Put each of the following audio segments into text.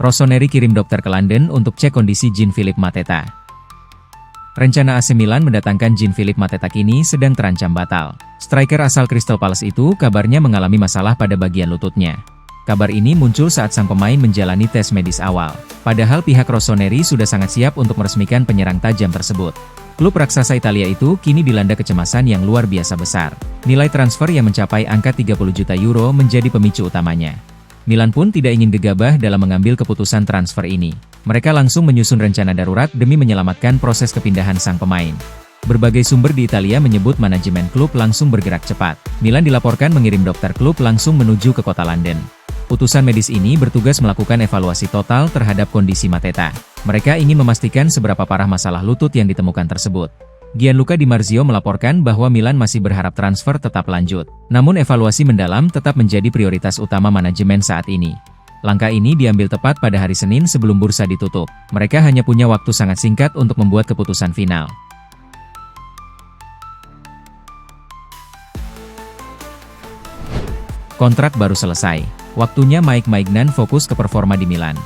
Rossoneri kirim dokter ke London untuk cek kondisi Jean-Philippe Mateta. Rencana AC Milan mendatangkan Jean-Philippe Mateta kini sedang terancam batal. Striker asal Crystal Palace itu kabarnya mengalami masalah pada bagian lututnya. Kabar ini muncul saat sang pemain menjalani tes medis awal. Padahal pihak Rossoneri sudah sangat siap untuk meresmikan penyerang tajam tersebut. Klub raksasa Italia itu kini dilanda kecemasan yang luar biasa besar. Nilai transfer yang mencapai angka 30 juta euro menjadi pemicu utamanya. Milan pun tidak ingin gegabah dalam mengambil keputusan transfer ini. Mereka langsung menyusun rencana darurat demi menyelamatkan proses kepindahan sang pemain. Berbagai sumber di Italia menyebut manajemen klub langsung bergerak cepat. Milan dilaporkan mengirim dokter klub langsung menuju ke kota London. Utusan medis ini bertugas melakukan evaluasi total terhadap kondisi Mateta. Mereka ingin memastikan seberapa parah masalah lutut yang ditemukan tersebut. Gianluca Di Marzio melaporkan bahwa Milan masih berharap transfer tetap lanjut. Namun evaluasi mendalam tetap menjadi prioritas utama manajemen saat ini. Langkah ini diambil tepat pada hari Senin sebelum bursa ditutup. Mereka hanya punya waktu sangat singkat untuk membuat keputusan final. Kontrak baru selesai. Waktunya Mike Maignan fokus ke performa di Milan.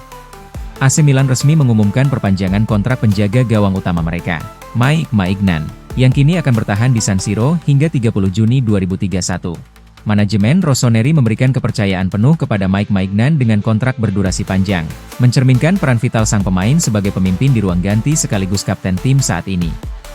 AC Milan resmi mengumumkan perpanjangan kontrak penjaga gawang utama mereka, Mike Maignan, yang kini akan bertahan di San Siro hingga 30 Juni 2031. Manajemen Rossoneri memberikan kepercayaan penuh kepada Mike Maignan dengan kontrak berdurasi panjang, mencerminkan peran vital sang pemain sebagai pemimpin di ruang ganti sekaligus kapten tim saat ini.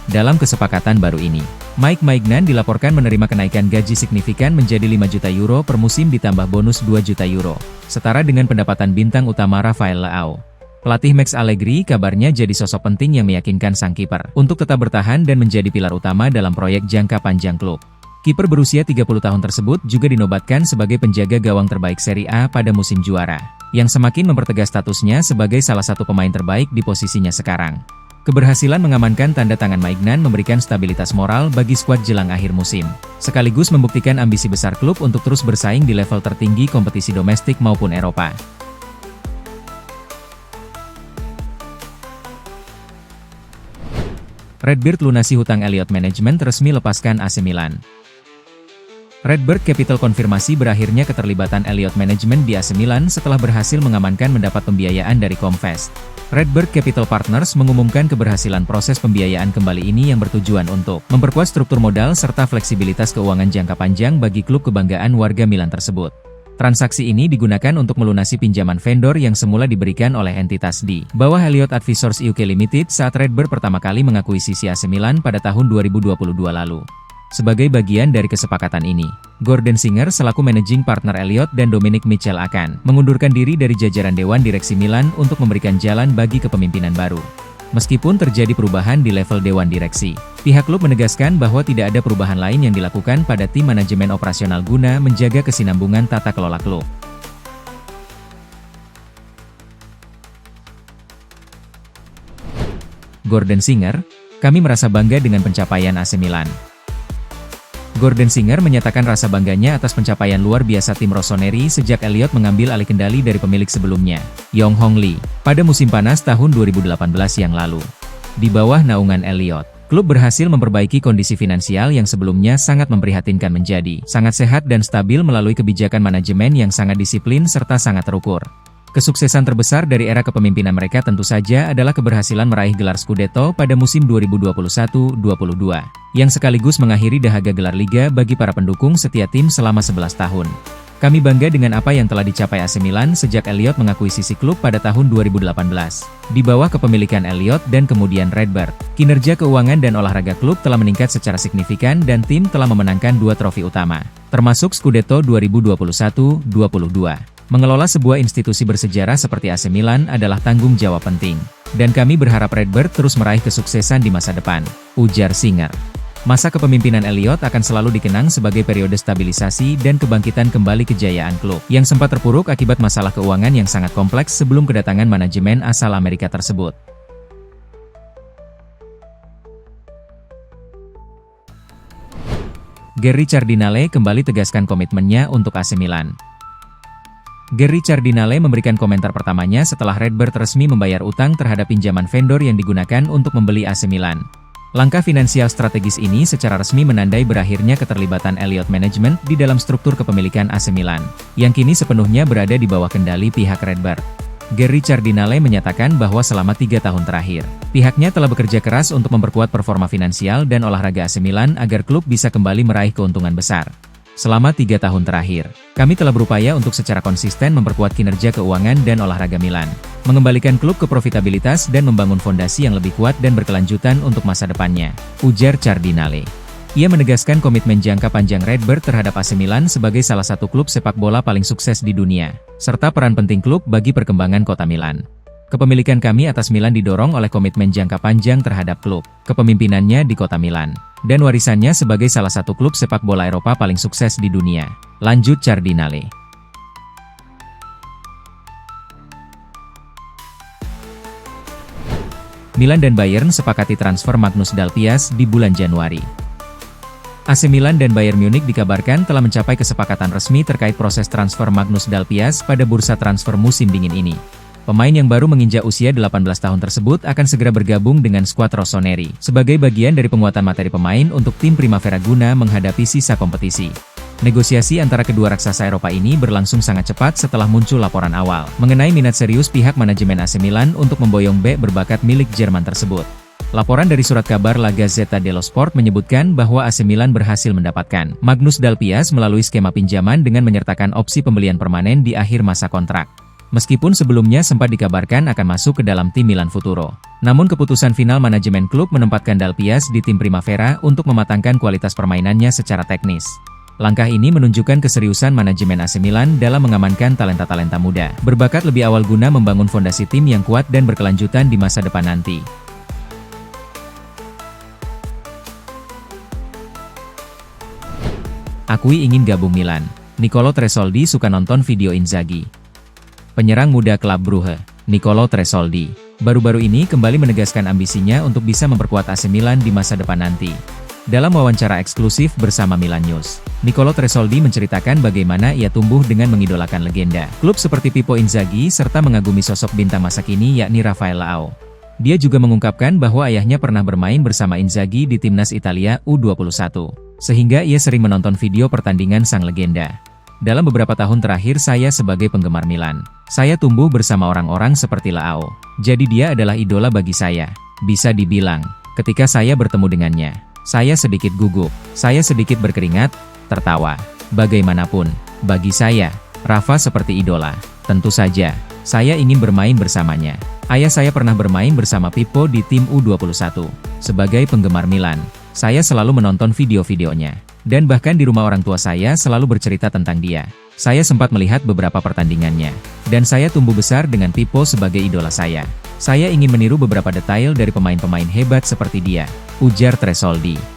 Dalam kesepakatan baru ini, Mike Maignan dilaporkan menerima kenaikan gaji signifikan menjadi 5 juta euro per musim ditambah bonus 2 juta euro, setara dengan pendapatan bintang utama Rafael Leao. Pelatih Max Allegri kabarnya jadi sosok penting yang meyakinkan sang kiper untuk tetap bertahan dan menjadi pilar utama dalam proyek jangka panjang klub. Kiper berusia 30 tahun tersebut juga dinobatkan sebagai penjaga gawang terbaik Serie A pada musim juara, yang semakin mempertegas statusnya sebagai salah satu pemain terbaik di posisinya sekarang. Keberhasilan mengamankan tanda tangan Maignan memberikan stabilitas moral bagi skuad jelang akhir musim, sekaligus membuktikan ambisi besar klub untuk terus bersaing di level tertinggi kompetisi domestik maupun Eropa. Redbird lunasi hutang Elliott Management resmi lepaskan AC Milan. Redbird Capital konfirmasi berakhirnya keterlibatan Elliott Management di AC Milan setelah berhasil mengamankan mendapat pembiayaan dari Comvest. Redbird Capital Partners mengumumkan keberhasilan proses pembiayaan kembali ini yang bertujuan untuk memperkuat struktur modal serta fleksibilitas keuangan jangka panjang bagi klub kebanggaan warga Milan tersebut. Transaksi ini digunakan untuk melunasi pinjaman vendor yang semula diberikan oleh entitas di bawah Elliott Advisors UK Limited saat Redbird pertama kali mengakuisisi AC Milan pada tahun 2022 lalu. Sebagai bagian dari kesepakatan ini, Gordon Singer selaku managing partner Elliott dan Dominic Mitchell akan mengundurkan diri dari jajaran Dewan Direksi Milan untuk memberikan jalan bagi kepemimpinan baru. Meskipun terjadi perubahan di level Dewan Direksi, pihak klub menegaskan bahwa tidak ada perubahan lain yang dilakukan pada tim manajemen operasional guna menjaga kesinambungan tata kelola klub. Gordon Singer, kami merasa bangga dengan pencapaian AC Milan. Gordon Singer menyatakan rasa bangganya atas pencapaian luar biasa tim Rossoneri sejak Elliott mengambil alih kendali dari pemilik sebelumnya, Yong Hong Lee, pada musim panas tahun 2018 yang lalu. Di bawah naungan Elliott, klub berhasil memperbaiki kondisi finansial yang sebelumnya sangat memprihatinkan menjadi sangat sehat dan stabil melalui kebijakan manajemen yang sangat disiplin serta sangat terukur. Kesuksesan terbesar dari era kepemimpinan mereka tentu saja adalah keberhasilan meraih gelar Scudetto pada musim 2021-22, yang sekaligus mengakhiri dahaga gelar liga bagi para pendukung setia tim selama 11 tahun. Kami bangga dengan apa yang telah dicapai AC Milan sejak Elliott mengakuisisi klub pada tahun 2018. Di bawah kepemilikan Elliott dan kemudian Redbird, kinerja keuangan dan olahraga klub telah meningkat secara signifikan dan tim telah memenangkan 2 trofi utama, termasuk Scudetto 2021-22. Mengelola sebuah institusi bersejarah seperti AC Milan adalah tanggung jawab penting, dan kami berharap Redbird terus meraih kesuksesan di masa depan, ujar Singer. Masa kepemimpinan Elliott akan selalu dikenang sebagai periode stabilisasi dan kebangkitan kembali kejayaan klub, yang sempat terpuruk akibat masalah keuangan yang sangat kompleks sebelum kedatangan manajemen asal Amerika tersebut. Gerry Cardinale kembali tegaskan komitmennya untuk AC Milan. Gerry Cardinale memberikan komentar pertamanya setelah Redbird resmi membayar utang terhadap pinjaman vendor yang digunakan untuk membeli AC Milan. Langkah finansial strategis ini secara resmi menandai berakhirnya keterlibatan Elliott Management di dalam struktur kepemilikan AC Milan, yang kini sepenuhnya berada di bawah kendali pihak Redbird. Gary Cardinale menyatakan bahwa selama 3 tahun terakhir, pihaknya telah bekerja keras untuk memperkuat performa finansial dan olahraga AC Milan agar klub bisa kembali meraih keuntungan besar. Selama 3 tahun terakhir, kami telah berupaya untuk secara konsisten memperkuat kinerja keuangan dan olahraga Milan, mengembalikan klub ke profitabilitas dan membangun fondasi yang lebih kuat dan berkelanjutan untuk masa depannya, ujar Cardinale. Ia menegaskan komitmen jangka panjang Redbird terhadap AC Milan sebagai salah satu klub sepak bola paling sukses di dunia, serta peran penting klub bagi perkembangan kota Milan. Kepemilikan kami atas Milan didorong oleh komitmen jangka panjang terhadap klub, kepemimpinannya di kota Milan, dan warisannya sebagai salah satu klub sepak bola Eropa paling sukses di dunia, lanjut Cardinale. Milan dan Bayern sepakati transfer Magnus Dalpias di bulan Januari. AC Milan dan Bayern Munich dikabarkan telah mencapai kesepakatan resmi terkait proses transfer Magnus Dalpias pada bursa transfer musim dingin ini. Pemain yang baru menginjak usia 18 tahun tersebut akan segera bergabung dengan skuad Rossoneri, sebagai bagian dari penguatan materi pemain untuk tim Primavera guna menghadapi sisa kompetisi. Negosiasi antara kedua raksasa Eropa ini berlangsung sangat cepat setelah muncul laporan awal mengenai minat serius pihak manajemen AC Milan untuk memboyong bek berbakat milik Jerman tersebut. Laporan dari surat kabar La Gazzetta dello Sport menyebutkan bahwa AC Milan berhasil mendapatkan Magnus Dalpias melalui skema pinjaman dengan menyertakan opsi pembelian permanen di akhir masa kontrak. Meskipun sebelumnya sempat dikabarkan akan masuk ke dalam tim Milan Futuro, namun keputusan final manajemen klub menempatkan Dalpias di tim Primavera untuk mematangkan kualitas permainannya secara teknis. Langkah ini menunjukkan keseriusan manajemen AC Milan dalam mengamankan talenta-talenta muda, berbakat lebih awal guna membangun fondasi tim yang kuat dan berkelanjutan di masa depan nanti. Akui ingin gabung Milan. Nicolo Tresoldi suka nonton video Inzaghi. Penyerang muda klub Brugge, Nicolo Tresoldi, baru-baru ini kembali menegaskan ambisinya untuk bisa memperkuat AC Milan di masa depan nanti. Dalam wawancara eksklusif bersama Milan News, Nicolo Tresoldi menceritakan bagaimana ia tumbuh dengan mengidolakan legenda klub seperti Pippo Inzaghi serta mengagumi sosok bintang masa kini yakni Rafael Leao. Dia juga mengungkapkan bahwa ayahnya pernah bermain bersama Inzaghi di timnas Italia U21, sehingga ia sering menonton video pertandingan sang legenda. Dalam beberapa tahun terakhir saya sebagai penggemar Milan, saya tumbuh bersama orang-orang seperti Leao. Jadi dia adalah idola bagi saya. Bisa dibilang, ketika saya bertemu dengannya, saya sedikit gugup, saya sedikit berkeringat, tertawa. Bagaimanapun, bagi saya, Rafa seperti idola. Tentu saja, saya ingin bermain bersamanya. Ayah saya pernah bermain bersama Pippo di tim U21. Sebagai penggemar Milan, saya selalu menonton video-videonya. Dan bahkan di rumah orang tua saya selalu bercerita tentang dia. Saya sempat melihat beberapa pertandingannya. Dan saya tumbuh besar dengan Pippo sebagai idola saya. Saya ingin meniru beberapa detail dari pemain-pemain hebat seperti dia, ujar Tresoldi.